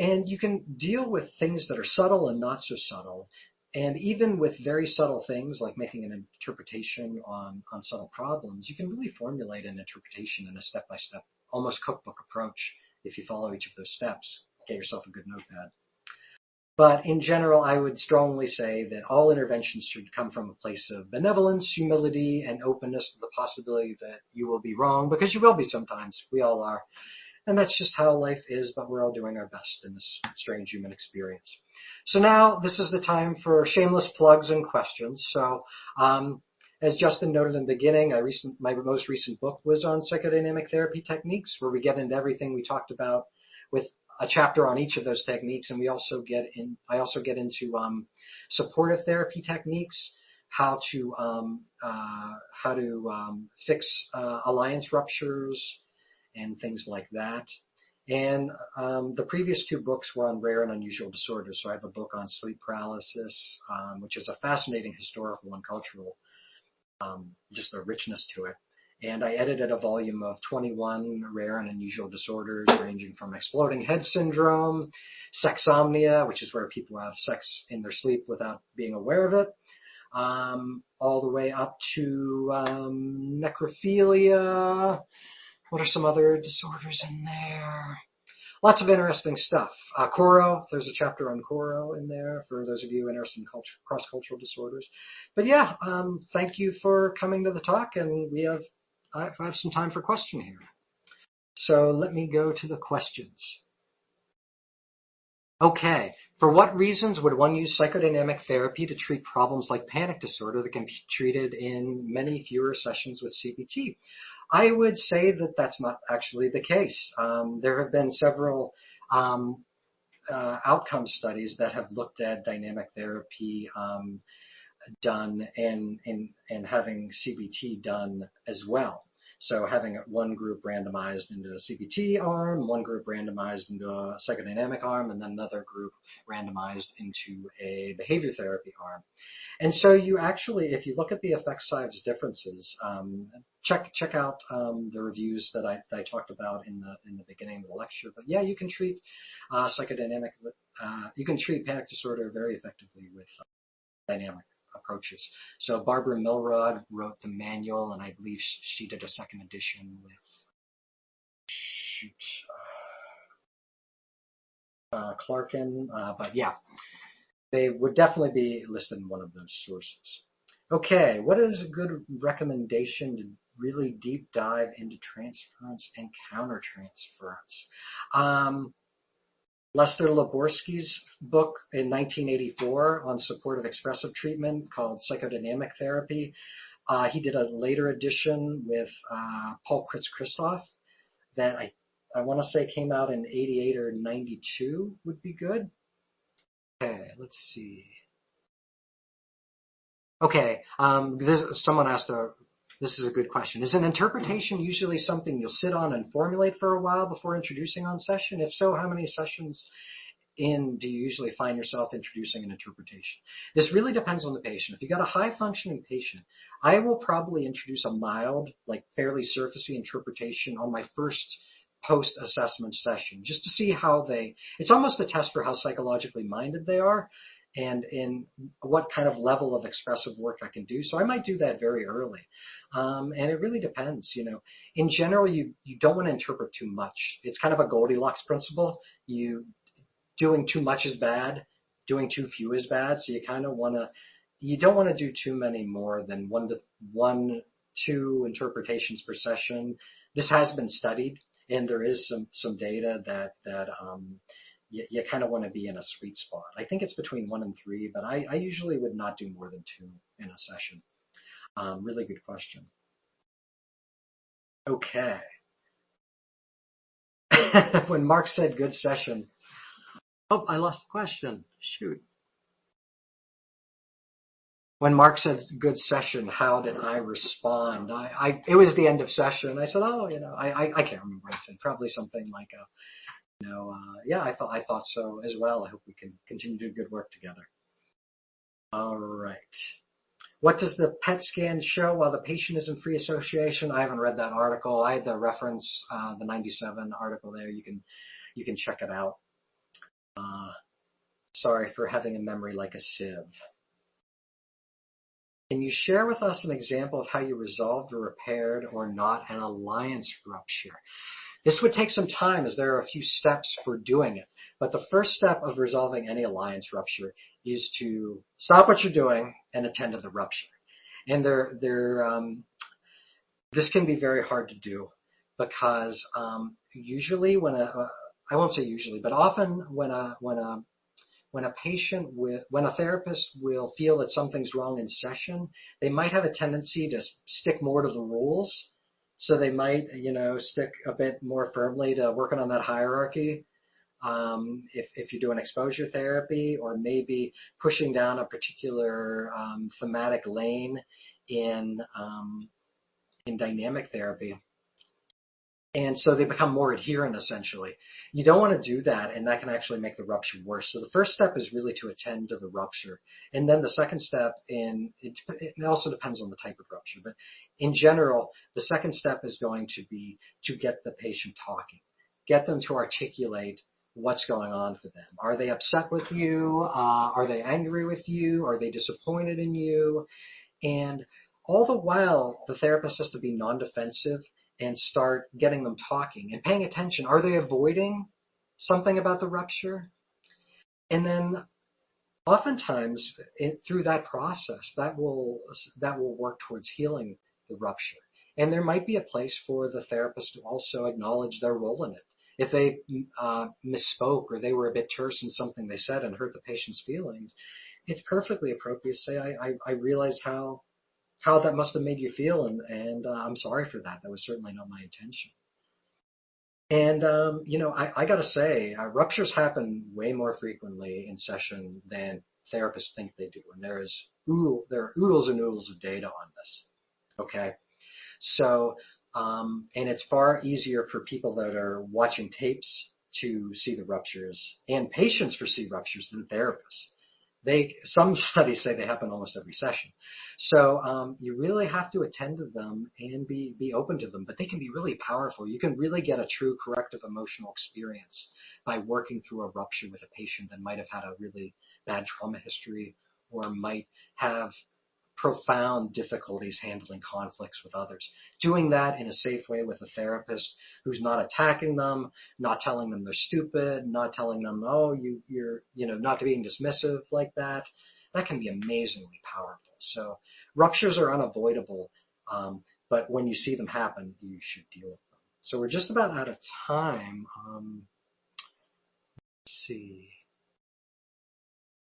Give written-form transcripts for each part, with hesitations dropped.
And you can deal with things that are subtle and not so subtle. And even with very subtle things like making an interpretation on subtle problems, you can really formulate an interpretation in a step-by-step, almost cookbook approach if you follow each of those steps. Get yourself a good notepad. But in general, I would strongly say that all interventions should come from a place of benevolence, humility, and openness to the possibility that you will be wrong, because you will be sometimes. We all are. And that's just how life is, but we're all doing our best in this strange human experience. So now this is the time for shameless plugs and questions. So as Justin noted in the beginning, my most recent book was on psychodynamic therapy techniques, where we get into everything we talked about with a chapter on each of those techniques. And I also get into supportive therapy techniques, how to fix alliance ruptures, and things like that. And the previous two books were on rare and unusual disorders. So I have a book on sleep paralysis, which is a fascinating historical and cultural, just the richness to it. And I edited a volume of 21 rare and unusual disorders, ranging from exploding head syndrome, sexsomnia, which is where people have sex in their sleep without being aware of it, all the way up to necrophilia. What are some other disorders in there? Lots of interesting stuff. Coro, there's a chapter on Coro in there for those of you interested in cross-cultural disorders. But yeah, thank you for coming to the talk, and I have some time for question here. So let me go to the questions. Okay, for what reasons would one use psychodynamic therapy to treat problems like panic disorder that can be treated in many fewer sessions with CBT? I would say that that's not actually the case. There have been several outcome studies that have looked at dynamic therapy done and having CBT done as well. So having one group randomized into a CBT arm, one group randomized into a psychodynamic arm, and then another group randomized into a behavior therapy arm. And so you actually, if you look at the effect size differences, check out the reviews that I talked about in the beginning of the lecture. But yeah, you can treat you can treat panic disorder very effectively with dynamic approaches. So Barbara Milrod wrote the manual, and I believe she did a second edition with Clarkin. But yeah, they would definitely be listed in one of those sources. Okay, what is a good recommendation to really deep dive into transference and countertransference? Lester Laborsky's book in 1984 on supportive expressive treatment called Psychodynamic Therapy. He did a later edition with Paul Kritz-Christoph that I want to say came out in 88 or 92 would be good. Okay, let's see. Okay, someone asked this is a good question. Is an interpretation usually something you'll sit on and formulate for a while before introducing on session? If so, how many sessions in do you usually find yourself introducing an interpretation? This really depends on the patient. If you got a high functioning patient, I will probably introduce a mild, like fairly surfacey interpretation on my first post-assessment session, just to see how it's almost a test for how psychologically minded they are and in what kind of level of expressive work I can do. So I might do that very early. And it really depends, In general, you don't want to interpret too much. It's kind of a Goldilocks principle. Doing too much is bad. Doing too few is bad. So you don't want to do too many more than 1 to 2 interpretations per session. This has been studied, and there is some data that you kind of want to be in a sweet spot. I think it's between 1 and 3, but I usually would not do more than 2 in a session. Really good question. Okay. When Mark said good session. Oh, I lost the question. Shoot. When Mark said good session, how did I respond? It was the end of session. I said, I can't remember what I said. Probably something like yeah, I thought so as well. I hope we can continue to do good work together. All right. What does the PET scan show while the patient is in free association? I haven't read that article. I had the reference, the 97 article there. You can check it out. Sorry for having a memory like a sieve. Can you share with us an example of how you resolved or repaired or not an alliance rupture? This would take some time as there are a few steps for doing it. But the first step of resolving any alliance rupture is to stop what you're doing and attend to the rupture. And this can be very hard to do because usually I won't say usually, but often when a therapist will feel that something's wrong in session, they might have a tendency to stick more to the rules. So they might, stick a bit more firmly to working on that hierarchy. If you're doing exposure therapy, or maybe pushing down a particular thematic lane in dynamic therapy. And so they become more adherent, essentially. You don't want to do that, and that can actually make the rupture worse. So the first step is really to attend to the rupture. And then the second step, it also depends on the type of rupture, but in general, the second step is going to be to get the patient talking. Get them to articulate what's going on for them. Are they upset with you? Are they angry with you? Are they disappointed in you? And all the while, the therapist has to be non-defensive and start getting them talking and paying attention. Are they avoiding something about the rupture? And then oftentimes through that process, that will work towards healing the rupture. And there might be a place for the therapist to also acknowledge their role in it. If they misspoke or they were a bit terse in something they said and hurt the patient's feelings, it's perfectly appropriate to say, I realize how that must have made you feel, and I'm sorry for that. That was certainly not my intention. And I got to say, ruptures happen way more frequently in session than therapists think they do, and there are oodles and oodles of data on this. Okay, so and it's far easier for people that are watching tapes to see the ruptures, and patients for see ruptures, than therapists. Some studies say they happen almost every session. So you really have to attend to them and be open to them, but they can be really powerful. You can really get a true corrective emotional experience by working through a rupture with a patient that might have had a really bad trauma history or might have profound difficulties handling conflicts with others. Doing that in a safe way with a therapist who's not attacking them, not telling them they're stupid, not telling them, oh, you're not being dismissive like that. That can be amazingly powerful. So ruptures are unavoidable, but when you see them happen, you should deal with them. So we're just about out of time. Let's see.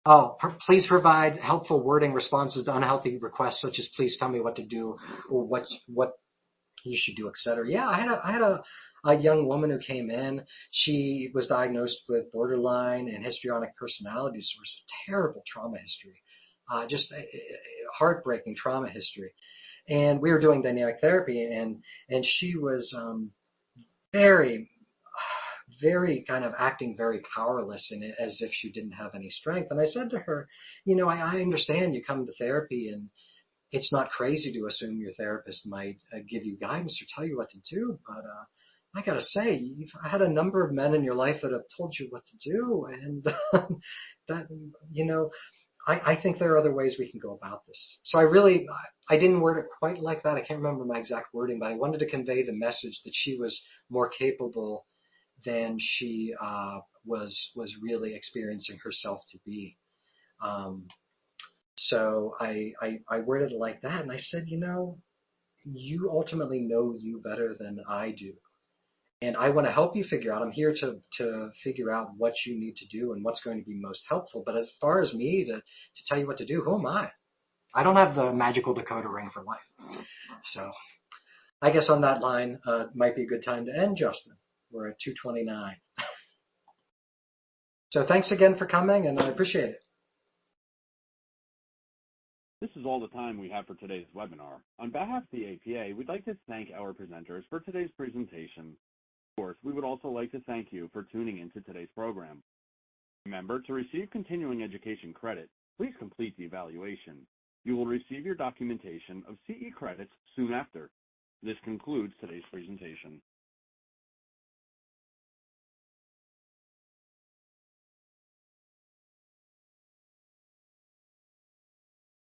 Oh, please provide helpful wording responses to unhealthy requests, such as "please tell me what to do" or "what you should do," etc. Yeah, I had a young woman who came in. She was diagnosed with borderline and histrionic personality disorder, so terrible trauma history, just a heartbreaking trauma history. And we were doing dynamic therapy, and she was very very kind of acting very powerless and as if she didn't have any strength. And I said to her, I understand you come to therapy and it's not crazy to assume your therapist might give you guidance or tell you what to do. But I got to say, you've had a number of men in your life that have told you what to do. And that, I think there are other ways we can go about this. So I didn't word it quite like that. I can't remember my exact wording, but I wanted to convey the message that she was more capable than she was really experiencing herself to be. So I worded it like that, and I said, you ultimately know you better than I do, and I want to help you figure out. I'm here to figure out what you need to do and what's going to be most helpful. But as far as me to tell you what to do, who am I? I don't have the magical decoder ring for life. So I guess on that line might be a good time to end, Justin. We're at 2:29. So thanks again for coming, and I appreciate it. This is all the time we have for today's webinar. On behalf of the APA, we'd like to thank our presenters for today's presentation. Of course, we would also like to thank you for tuning into today's program. Remember, to receive continuing education credit, please complete the evaluation. You will receive your documentation of CE credits soon after. This concludes today's presentation.